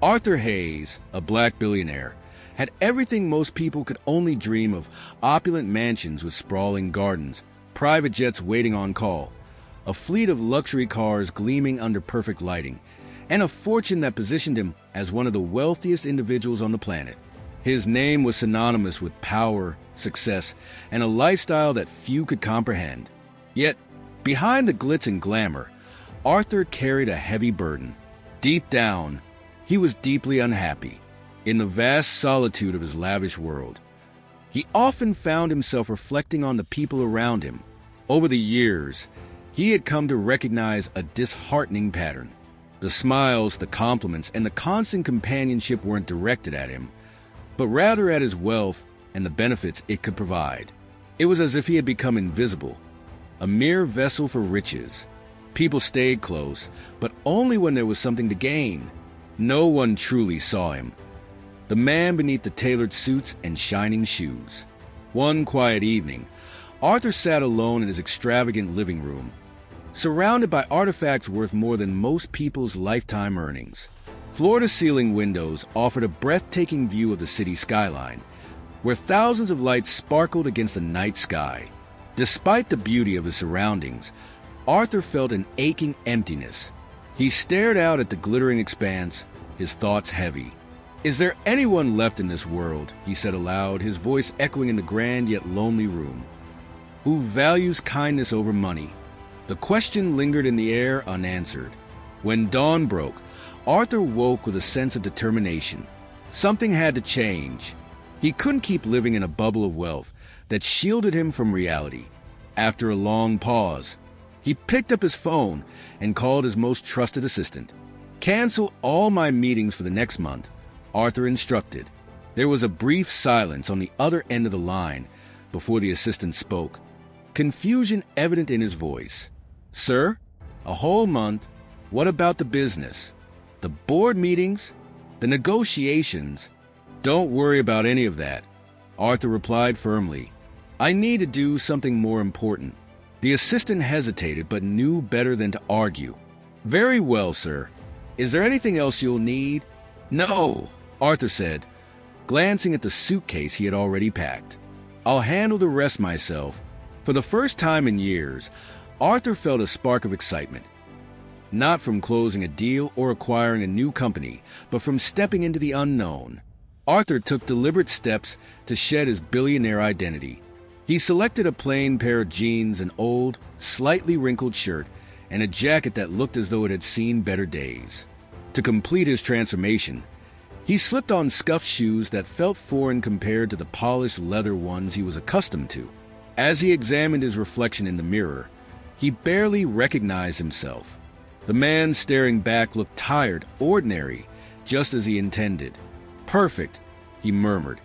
Arthur Hayes, a black billionaire, had everything most people could only dream of: opulent mansions with sprawling gardens, private jets waiting on call, a fleet of luxury cars gleaming under perfect lighting, and a fortune that positioned him as one of the wealthiest individuals on the planet. His name was synonymous with power, success, and a lifestyle that few could comprehend. Yet, behind the glitz and glamour, Arthur carried a heavy burden. Deep down, he was deeply unhappy. In the vast solitude of his lavish world, he often found himself reflecting on the people around him. Over the years, he had come to recognize a disheartening pattern. The smiles, the compliments, and the constant companionship weren't directed at him, but rather at his wealth and the benefits it could provide. It was as if he had become invisible, a mere vessel for riches. People stayed close, but only when there was something to gain. No one truly saw him, the man beneath the tailored suits and shining shoes. One quiet evening, Arthur sat alone in his extravagant living room, surrounded by artifacts worth more than most people's lifetime earnings. Floor-to-ceiling windows offered a breathtaking view of the city skyline, where thousands of lights sparkled against the night sky. Despite the beauty of his surroundings, Arthur felt an aching emptiness. He stared out at the glittering expanse, his thoughts heavy. "Is there anyone left in this world," he said aloud, his voice echoing in the grand yet lonely room, "who values kindness over money?" The question lingered in the air unanswered. When dawn broke, Arthur woke with a sense of determination. Something had to change. He couldn't keep living in a bubble of wealth that shielded him from reality. After a long pause, he picked up his phone and called his most trusted assistant. "Cancel all my meetings for the next month," Arthur instructed. There was a brief silence on the other end of the line before the assistant spoke, confusion evident in his voice. "Sir, a whole month? What about the business? The board meetings? The negotiations?" "Don't worry about any of that," Arthur replied firmly. "I need to do something more important." The assistant hesitated but knew better than to argue. "Very well, sir. Is there anything else you'll need?" "No," Arthur said, glancing at the suitcase he had already packed. "I'll handle the rest myself." For the first time in years, Arthur felt a spark of excitement. Not from closing a deal or acquiring a new company, but from stepping into the unknown. Arthur took deliberate steps to shed his billionaire identity. He selected a plain pair of jeans, an old, slightly wrinkled shirt, and a jacket that looked as though it had seen better days. To complete his transformation, he slipped on scuffed shoes that felt foreign compared to the polished leather ones he was accustomed to. As he examined his reflection in the mirror, he barely recognized himself. The man staring back looked tired, ordinary, just as he intended. "Perfect," he murmured,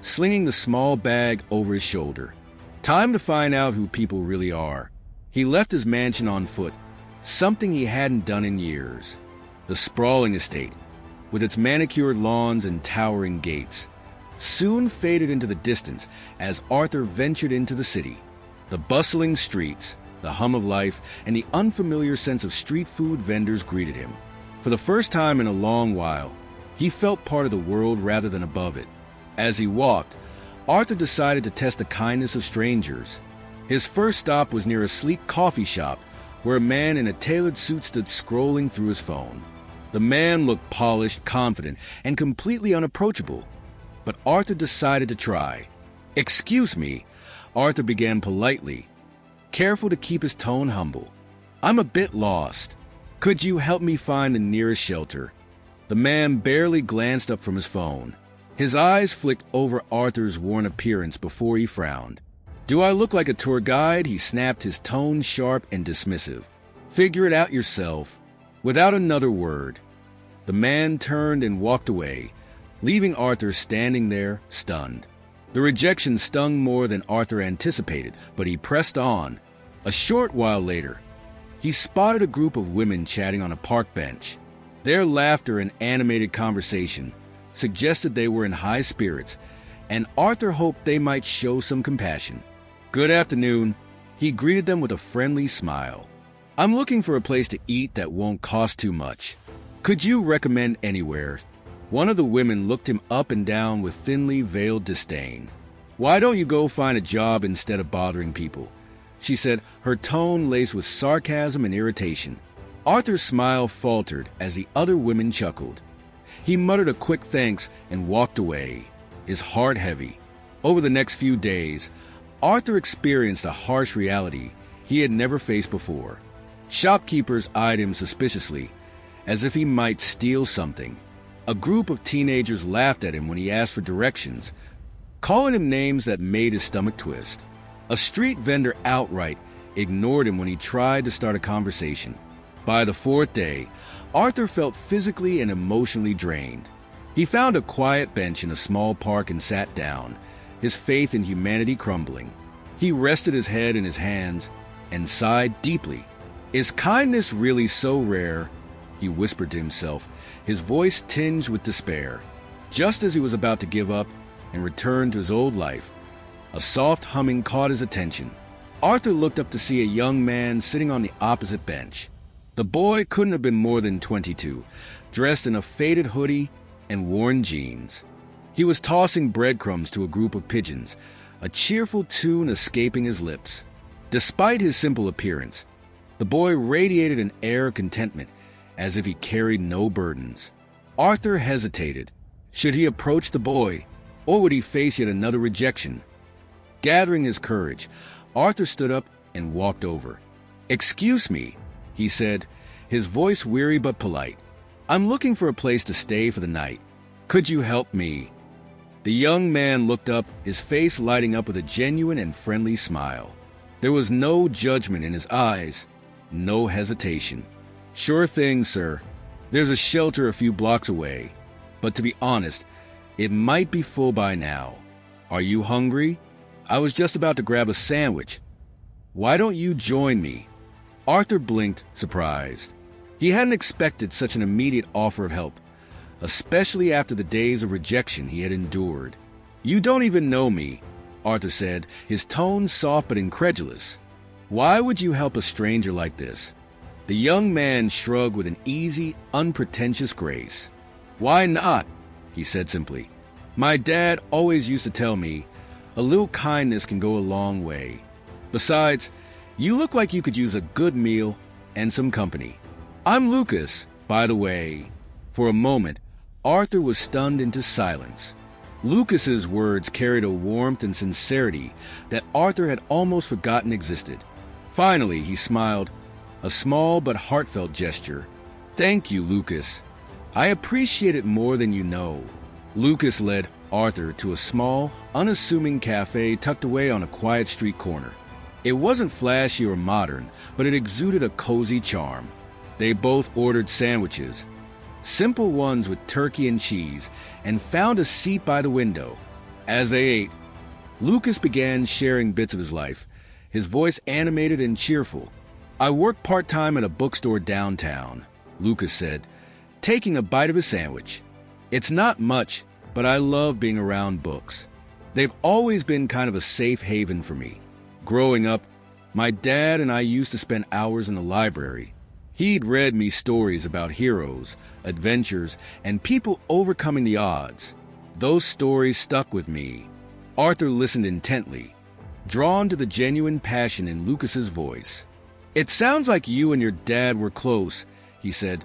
slinging the small bag over his shoulder. Time to find out who people really are. He left his mansion on foot, something he hadn't done in years. The sprawling estate, with its manicured lawns and towering gates, soon faded into the distance as Arthur ventured into the city. The bustling streets, the hum of life, and the unfamiliar sense of street food vendors greeted him. For the first time in a long while, he felt part of the world rather than above it. As he walked, Arthur decided to test the kindness of strangers. His first stop was near a sleek coffee shop where a man in a tailored suit stood scrolling through his phone. The man looked polished, confident, and completely unapproachable. But Arthur decided to try. "Excuse me," Arthur began politely, careful to keep his tone humble. "I'm a bit lost. Could you help me find the nearest shelter?" The man barely glanced up from his phone. His eyes flicked over Arthur's worn appearance before he frowned. "Do I look like a tour guide?" he snapped, his tone sharp and dismissive. "Figure it out yourself." Without another word, the man turned and walked away, leaving Arthur standing there, stunned. The rejection stung more than Arthur anticipated, but he pressed on. A short while later, he spotted a group of women chatting on a park bench. Their laughter and animated conversation suggested they were in high spirits, and Arthur hoped they might show some compassion. "Good afternoon," he greeted them with a friendly smile. "I'm looking for a place to eat that won't cost too much. Could you recommend anywhere?" One of the women looked him up and down with thinly veiled disdain. "Why don't you go find a job instead of bothering people?" she said, her tone laced with sarcasm and irritation. Arthur's smile faltered as the other women chuckled. He muttered a quick thanks and walked away, his heart heavy. Over the next few days, Arthur experienced a harsh reality he had never faced before. Shopkeepers eyed him suspiciously, as if he might steal something. A group of teenagers laughed at him when he asked for directions, calling him names that made his stomach twist. A street vendor outright ignored him when he tried to start a conversation. By the fourth day, Arthur felt physically and emotionally drained. He found a quiet bench in a small park and sat down, his faith in humanity crumbling. He rested his head in his hands and sighed deeply. "Is kindness really so rare?" he whispered to himself, his voice tinged with despair. Just as he was about to give up and return to his old life, a soft humming caught his attention. Arthur looked up to see a young man sitting on the opposite bench. The boy couldn't have been more than 22, dressed in a faded hoodie and worn jeans. He was tossing breadcrumbs to a group of pigeons, a cheerful tune escaping his lips. Despite his simple appearance, the boy radiated an air of contentment, as if he carried no burdens. Arthur hesitated. Should he approach the boy, or would he face yet another rejection? Gathering his courage, Arthur stood up and walked over. "Excuse me," he said, his voice weary but polite. "I'm looking for a place to stay for the night. Could you help me?" The young man looked up, his face lighting up with a genuine and friendly smile. There was no judgment in his eyes, no hesitation. "Sure thing, sir. There's a shelter a few blocks away. But to be honest, it might be full by now. Are you hungry? I was just about to grab a sandwich. Why don't you join me?" Arthur blinked, surprised. He hadn't expected such an immediate offer of help, especially after the days of rejection he had endured. "You don't even know me," Arthur said, his tone soft but incredulous. "Why would you help a stranger like this?" The young man shrugged with an easy, unpretentious grace. "Why not?" he said simply. "My dad always used to tell me, a little kindness can go a long way. Besides, you look like you could use a good meal and some company. I'm Lucas, by the way." For a moment, Arthur was stunned into silence. Lucas's words carried a warmth and sincerity that Arthur had almost forgotten existed. Finally, he smiled, a small but heartfelt gesture. "Thank you, Lucas. I appreciate it more than you know." Lucas led Arthur to a small, unassuming cafe tucked away on a quiet street corner. It wasn't flashy or modern, but it exuded a cozy charm. They both ordered sandwiches, simple ones with turkey and cheese, and found a seat by the window. As they ate, Lucas began sharing bits of his life, his voice animated and cheerful. "I work part-time at a bookstore downtown," Lucas said, taking a bite of his sandwich. "It's not much, but I love being around books. They've always been kind of a safe haven for me. Growing up, my dad and I used to spend hours in the library. He'd read me stories about heroes, adventures, and people overcoming the odds. Those stories stuck with me." Arthur listened intently, drawn to the genuine passion in Lucas's voice. "It sounds like you and your dad were close," he said,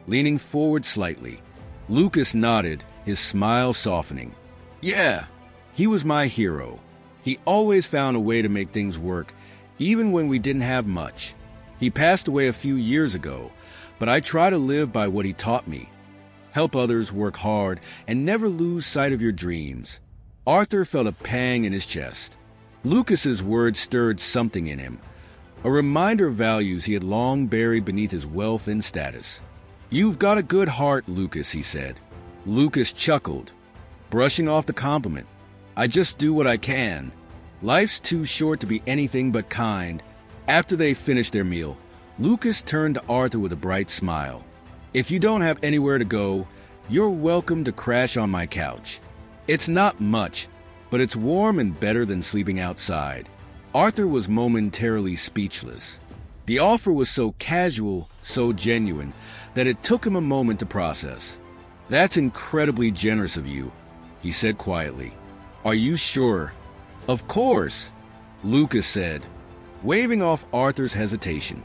leaning forward slightly. Lucas nodded, his smile softening. "Yeah, he was my hero. He always found a way to make things work, even when we didn't have much. He passed away a few years ago, but I try to live by what he taught me. Help others, work hard, and never lose sight of your dreams." Arthur felt a pang in his chest. Lucas's words stirred something in him, a reminder of values he had long buried beneath his wealth and status. "You've got a good heart, Lucas," he said. Lucas chuckled, brushing off the compliment. "I just do what I can. Life's too short to be anything but kind." After they finished their meal, Lucas turned to Arthur with a bright smile. "If you don't have anywhere to go, you're welcome to crash on my couch. It's not much, but it's warm and better than sleeping outside." Arthur was momentarily speechless. The offer was so casual, so genuine, that it took him a moment to process. "That's incredibly generous of you," he said quietly. "Are you sure?" "Of course," Lucas said, waving off Arthur's hesitation.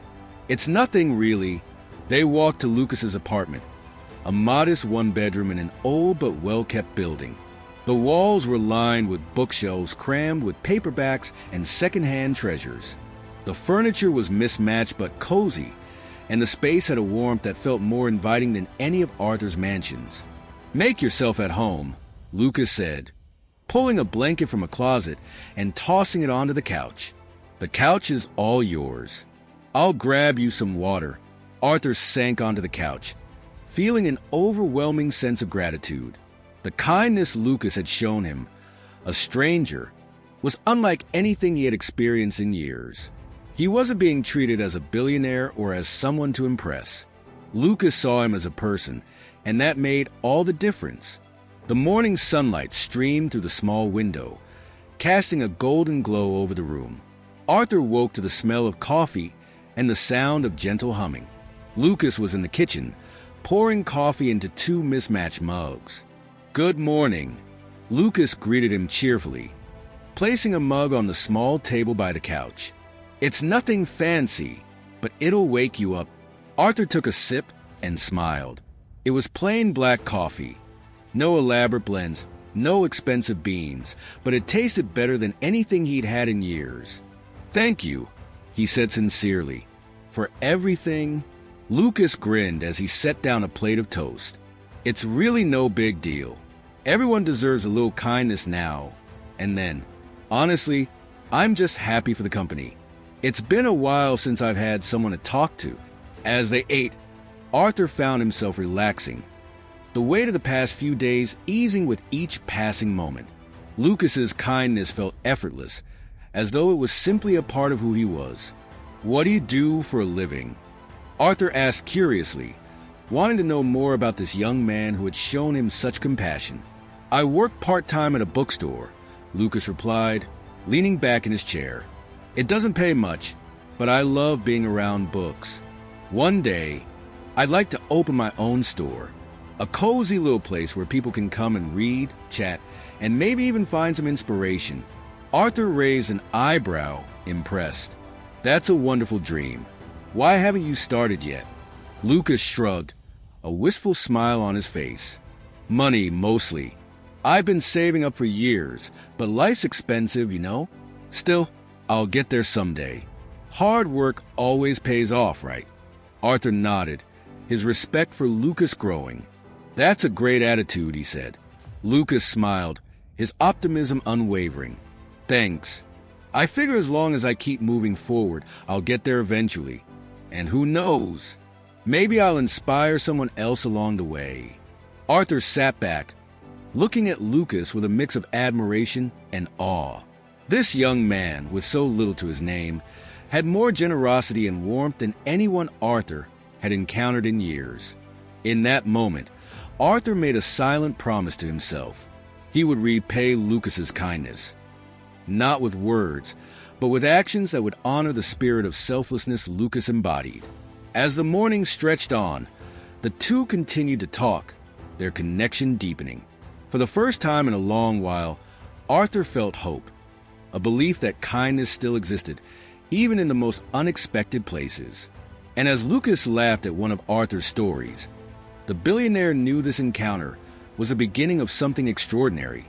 "It's nothing, really." They walked to Lucas's apartment, a modest one-bedroom in an old but well-kept building. The walls were lined with bookshelves crammed with paperbacks and second-hand treasures. The furniture was mismatched but cozy, and the space had a warmth that felt more inviting than any of Arthur's mansions. "Make yourself at home," Lucas said, pulling a blanket from a closet and tossing it onto the couch. "The couch is all yours." "I'll grab you some water." Arthur sank onto the couch, feeling an overwhelming sense of gratitude. The kindness Lucas had shown him, a stranger, was unlike anything he had experienced in years. He wasn't being treated as a billionaire or as someone to impress. Lucas saw him as a person, and that made all the difference. The morning sunlight streamed through the small window, casting a golden glow over the room. Arthur woke to the smell of coffee and the sound of gentle humming. Lucas was in the kitchen, pouring coffee into two mismatched mugs. "Good morning," Lucas greeted him cheerfully, placing a mug on the small table by the couch. "It's nothing fancy, but it'll wake you up." Arthur took a sip and smiled. It was plain black coffee. No elaborate blends, no expensive beans, but it tasted better than anything he'd had in years. "Thank you," he said sincerely, "for everything." Lucas grinned as he set down a plate of toast. "It's really no big deal. Everyone deserves a little kindness now and then. Honestly, I'm just happy for the company. It's been a while since I've had someone to talk to." As they ate, Arthur found himself relaxing, the weight of the past few days easing with each passing moment. Lucas's kindness felt effortless, as though it was simply a part of who he was. "What do you do for a living?" Arthur asked curiously, wanting to know more about this young man who had shown him such compassion. "I work part-time at a bookstore," Lucas replied, leaning back in his chair. "It doesn't pay much, but I love being around books. One day, I'd like to open my own store, a cozy little place where people can come and read, chat, and maybe even find some inspiration." Arthur raised an eyebrow, impressed. "That's a wonderful dream. Why haven't you started yet?" Lucas shrugged, a wistful smile on his face. "Money, mostly. I've been saving up for years, but life's expensive, you know? Still, I'll get there someday. Hard work always pays off, right?" Arthur nodded, his respect for Lucas growing. "That's a great attitude," he said. Lucas smiled, his optimism unwavering. "Thanks. I figure as long as I keep moving forward, I'll get there eventually. And who knows? Maybe I'll inspire someone else along the way." Arthur sat back, looking at Lucas with a mix of admiration and awe. This young man, with so little to his name, had more generosity and warmth than anyone Arthur had encountered in years. In that moment, Arthur made a silent promise to himself. He would repay Lucas's kindness. Not with words, but with actions that would honor the spirit of selflessness Lucas embodied. As the morning stretched on, the two continued to talk, their connection deepening. For the first time in a long while, Arthur felt hope, a belief that kindness still existed, even in the most unexpected places. And as Lucas laughed at one of Arthur's stories, the billionaire knew this encounter was the beginning of something extraordinary.